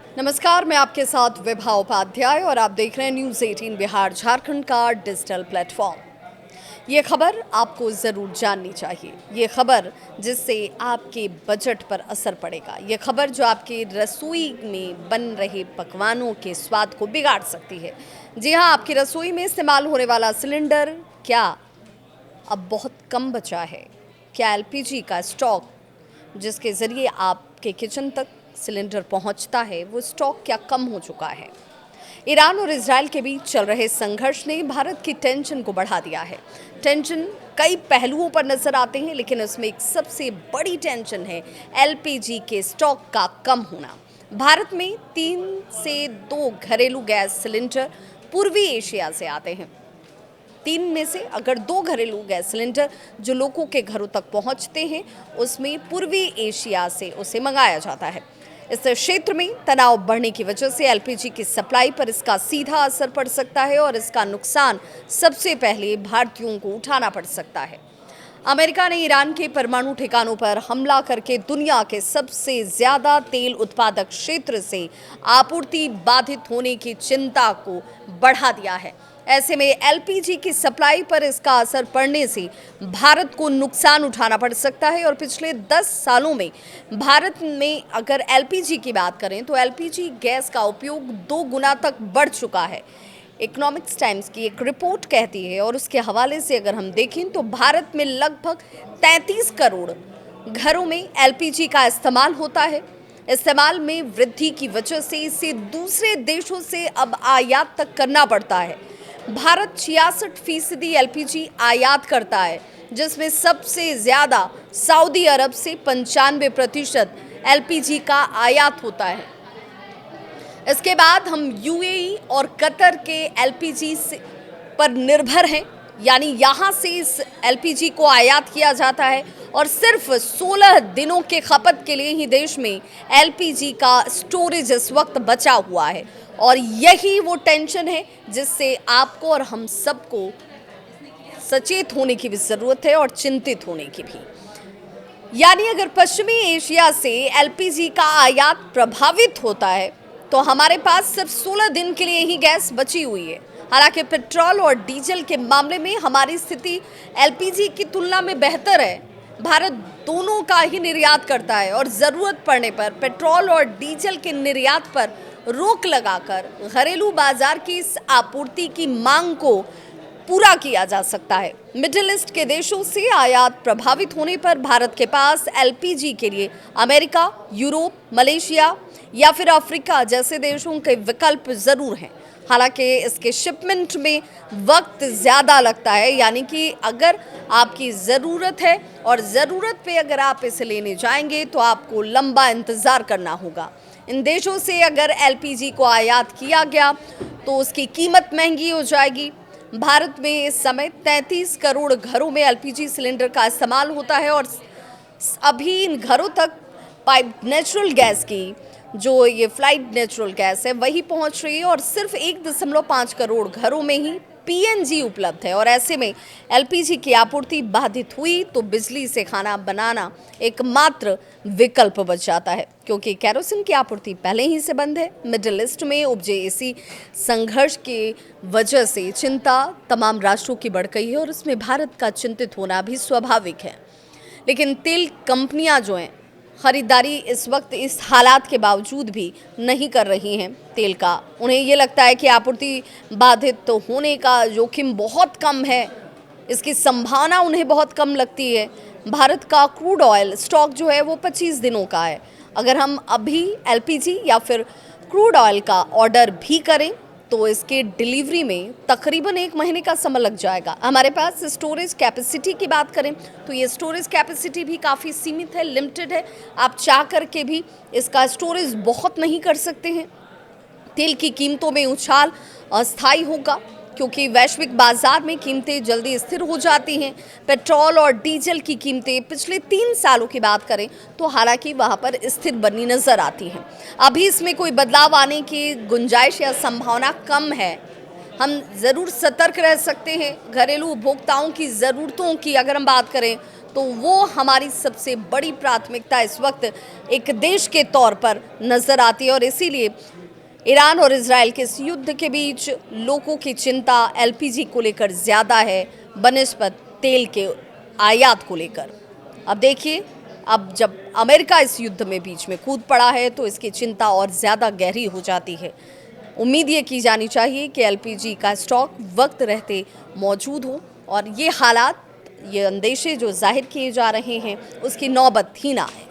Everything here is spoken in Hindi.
नमस्कार, मैं आपके साथ विभा उपाध्याय और आप देख रहे हैं न्यूज़ 18 बिहार झारखंड का डिजिटल प्लेटफॉर्म। ये खबर आपको ज़रूर जाननी चाहिए। ये खबर जिससे आपके बजट पर असर पड़ेगा। ये खबर जो आपके रसोई में बन रहे पकवानों के स्वाद को बिगाड़ सकती है। जी हाँ, आपकी रसोई में इस्तेमाल होने वाला सिलेंडर क्या अब बहुत कम बचा है? क्या एलपीजी का स्टॉक जिसके ज़रिए आपके किचन तक सिलेंडर पहुंचता है, वो स्टॉक क्या कम हो चुका है? ईरान और इजराइल के बीच चल रहे संघर्ष ने भारत की टेंशन को बढ़ा दिया है। टेंशन कई पहलुओं पर नजर आते हैं, लेकिन उसमें एक सबसे बड़ी टेंशन है एलपीजी के स्टॉक का कम होना। भारत में 3 से 2 घरेलू गैस सिलेंडर पूर्वी एशिया से आते हैं। 3 में से अगर 2 घरेलू गैस सिलेंडर जो लोगों के घरों तक पहुंचते हैं, उसमें पूर्वी एशिया से उसे मंगाया जाता है। इस क्षेत्र में तनाव बढ़ने की वजह से एलपीजी की सप्लाई पर इसका सीधा असर पड़ सकता है और इसका नुकसान सबसे पहले भारतीयों को उठाना पड़ सकता है। अमेरिका ने ईरान के परमाणु ठिकानों पर हमला करके दुनिया के सबसे ज्यादा तेल उत्पादक क्षेत्र से आपूर्ति बाधित होने की चिंता को बढ़ा दिया है। ऐसे में एलपीजी की सप्लाई पर इसका असर पड़ने से भारत को नुकसान उठाना पड़ सकता है और पिछले 10 सालों में भारत में अगर एलपीजी की बात करें तो एलपीजी गैस का उपयोग 2 गुना तक बढ़ चुका है। इकोनॉमिक्स टाइम्स की एक रिपोर्ट कहती है और उसके हवाले से अगर हम देखें तो भारत में लगभग 33 करोड़ घरों में एलपीजी का इस्तेमाल होता है। इस्तेमाल में वृद्धि की वजह से इसे दूसरे देशों से अब आयात तक करना पड़ता है। भारत 66% एलपीजी आयात करता है, जिसमें सबसे ज़्यादा सऊदी अरब से 95% एलपीजी का आयात होता है। इसके बाद हम यूएई और कतर के एलपीजी पर निर्भर हैं, यानी यहाँ से इस एलपीजी को आयात किया जाता है और सिर्फ 16 दिनों के खपत के लिए ही देश में एलपीजी का स्टोरेज इस वक्त बचा हुआ है। और यही वो टेंशन है जिससे आपको और हम सबको सचेत होने की भी ज़रूरत है और चिंतित होने की भी। यानी अगर पश्चिमी एशिया से एलपीजी का आयात प्रभावित होता है तो हमारे पास सिर्फ 16 दिन के लिए ही गैस बची हुई है। हालांकि पेट्रोल और डीजल के मामले में हमारी स्थिति एलपीजी की तुलना में बेहतर है। भारत दोनों का ही निर्यात करता है और ज़रूरत पड़ने पर पेट्रोल और डीजल के निर्यात पर रोक लगाकर घरेलू बाजार की इस आपूर्ति की मांग को पूरा किया जा सकता है। मिडिल ईस्ट के देशों से आयात प्रभावित होने पर भारत के पास एलपीजी के लिए अमेरिका, यूरोप, मलेशिया या फिर अफ्रीका जैसे देशों के विकल्प ज़रूर हैं। हालांकि इसके शिपमेंट में वक्त ज़्यादा लगता है, यानी कि अगर आपकी ज़रूरत है और ज़रूरत पे अगर आप इसे लेने जाएंगे तो आपको लंबा इंतज़ार करना होगा। इन देशों से अगर एलपीजी को आयात किया गया तो उसकी कीमत महंगी हो जाएगी। भारत में इस समय 33 करोड़ घरों में एलपीजी सिलेंडर का इस्तेमाल होता है और अभी इन घरों तक पाइप नेचुरल गैस की जो ये फ्लाइट नेचुरल गैस है वही पहुंच रही है और सिर्फ 1.5 करोड़ घरों में ही पीएनजी उपलब्ध है। और ऐसे में एलपीजी की आपूर्ति बाधित हुई तो बिजली से खाना बनाना एकमात्र विकल्प बच जाता है, क्योंकि केरोसिन की आपूर्ति पहले ही से बंद है। मिडिल ईस्ट में उपजे इसी संघर्ष की वजह से चिंता तमाम राष्ट्रों की बढ़ गई है और इसमें भारत का चिंतित होना भी स्वाभाविक है। लेकिन तेल कंपनियां जो हैं ख़रीदारी इस वक्त इस हालात के बावजूद भी नहीं कर रही हैं तेल का। उन्हें ये लगता है कि आपूर्ति बाधित तो होने का जोखिम बहुत कम है, इसकी संभावना उन्हें बहुत कम लगती है। भारत का क्रूड ऑयल स्टॉक जो है वो 25 दिनों का है। अगर हम अभी एलपीजी या फिर क्रूड ऑयल का ऑर्डर भी करें तो इसके डिलीवरी में तकरीबन 1 महीने का समय लग जाएगा। हमारे पास स्टोरेज कैपेसिटी की बात करें तो ये स्टोरेज कैपेसिटी भी काफ़ी सीमित है, लिमिटेड है। आप चाह करके भी इसका स्टोरेज बहुत नहीं कर सकते हैं। तेल की कीमतों में उछाल अस्थायी होगा, क्योंकि वैश्विक बाजार में कीमतें जल्दी स्थिर हो जाती हैं। पेट्रोल और डीजल की कीमतें पिछले 3 सालों की बात करें तो हालांकि वहां पर स्थिर बनी नजर आती हैं। अभी इसमें कोई बदलाव आने की गुंजाइश या संभावना कम है। हम ज़रूर सतर्क रह सकते हैं। घरेलू उपभोक्ताओं की ज़रूरतों की अगर हम बात करें तो वो हमारी सबसे बड़ी प्राथमिकता इस वक्त एक देश के तौर पर नज़र आती है। और इसीलिए ईरान और इजराइल के इस युद्ध के बीच लोगों की चिंता एलपीजी को लेकर ज़्यादा है बनिस्बत तेल के आयात को लेकर। अब देखिए, अब जब अमेरिका इस युद्ध में बीच में कूद पड़ा है तो इसकी चिंता और ज़्यादा गहरी हो जाती है। उम्मीद ये की जानी चाहिए कि एलपीजी का स्टॉक वक्त रहते मौजूद हो और ये हालात, ये अंदेशे जो जाहिर किए जा रहे हैं उसकी नौबत ही ना आए।